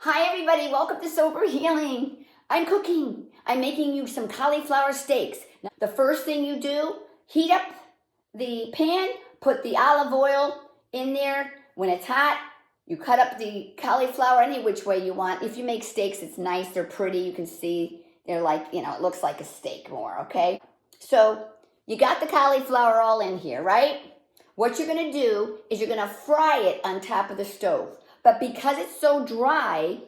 Hi everybody, welcome to Sober Healing. I'm cooking. I'm making you some cauliflower steaks. Now, the first thing you do, heat up the pan, put the olive oil in there. When it's hot, you cut up the cauliflower any which way you want. If you make steaks, it's nice, they're pretty. You can see they're like, it looks like a steak more, okay? So you got the cauliflower all in here, right? What you're gonna do is you're gonna fry it on top of the stove. But because it's so dry,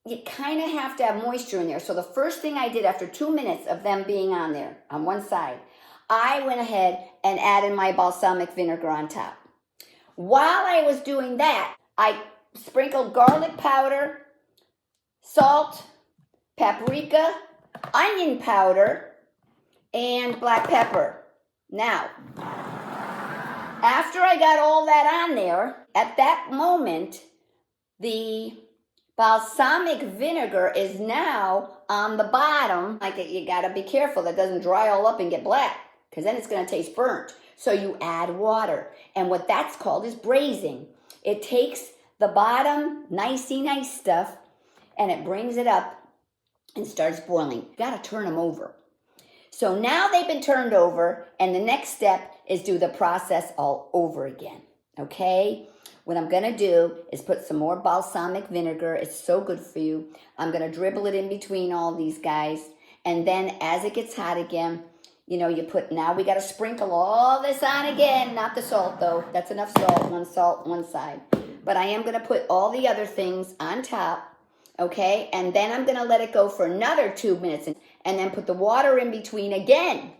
you kind of have to have moisture in there. So the first thing I did after 2 minutes of them being on there, on one side, I went ahead and added my balsamic vinegar on top. While I was doing that, I sprinkled garlic powder, salt, paprika, onion powder, and black pepper. Now, after I got all that on there, at that moment, the balsamic vinegar is now on the bottom. You gotta be careful that doesn't dry all up and get black, because then it's gonna taste burnt. So you add water, and what that's called is braising. It takes the bottom, nicey nice stuff, and it brings it up and starts boiling. You gotta turn them over. So now they've been turned over, and the next step is do the process all over again, okay? What I'm gonna do is put some more balsamic vinegar. It's so good for you. I'm gonna dribble it in between all these guys, and then as it gets hot again, now we gotta sprinkle all this on again, not the salt though. That's enough salt, one side. But I am gonna put all the other things on top, okay? And then I'm gonna let it go for another 2 minutes and then put the water in between again,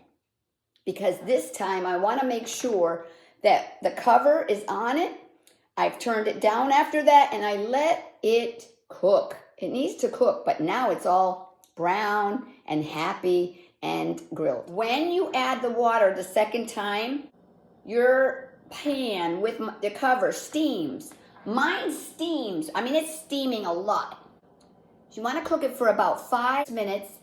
because this time I wanna make sure that the cover is on it. I've turned it down after that and I let it cook. It needs to cook, but now it's all brown and happy and grilled. When you add the water the second time, your pan with the cover steams. Mine steams. It's steaming a lot. You want to cook it for about 5 minutes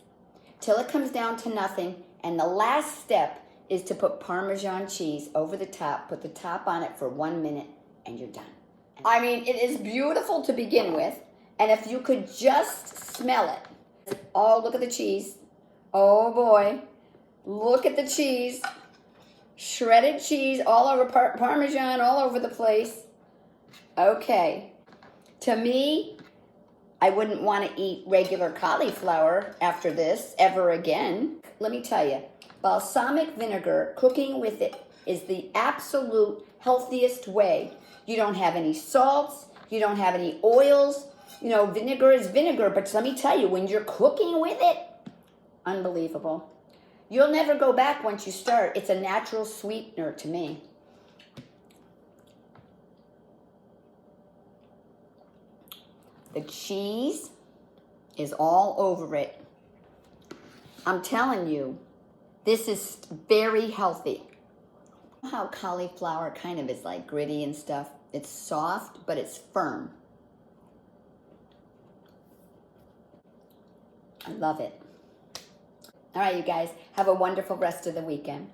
till it comes down to nothing. And the last step is to put Parmesan cheese over the top. Put the top on it for 1 minute and you're done. It is beautiful to begin with. And if you could just smell it. Oh, look at the cheese. Oh boy. Look at the cheese. Shredded cheese all over, Parmesan all over the place. Okay. To me, I wouldn't want to eat regular cauliflower after this ever again. Let me tell you, balsamic vinegar, cooking with it, is the absolute healthiest way. You don't have any salts. You don't have any oils. Vinegar is vinegar, but let me tell you, when you're cooking with it, unbelievable. You'll never go back once you start. It's a natural sweetener to me. The cheese is all over it. I'm telling you, this is very healthy. How cauliflower kind of is like gritty and stuff. It's soft, but it's firm. I love it. All right, you guys, have a wonderful rest of the weekend.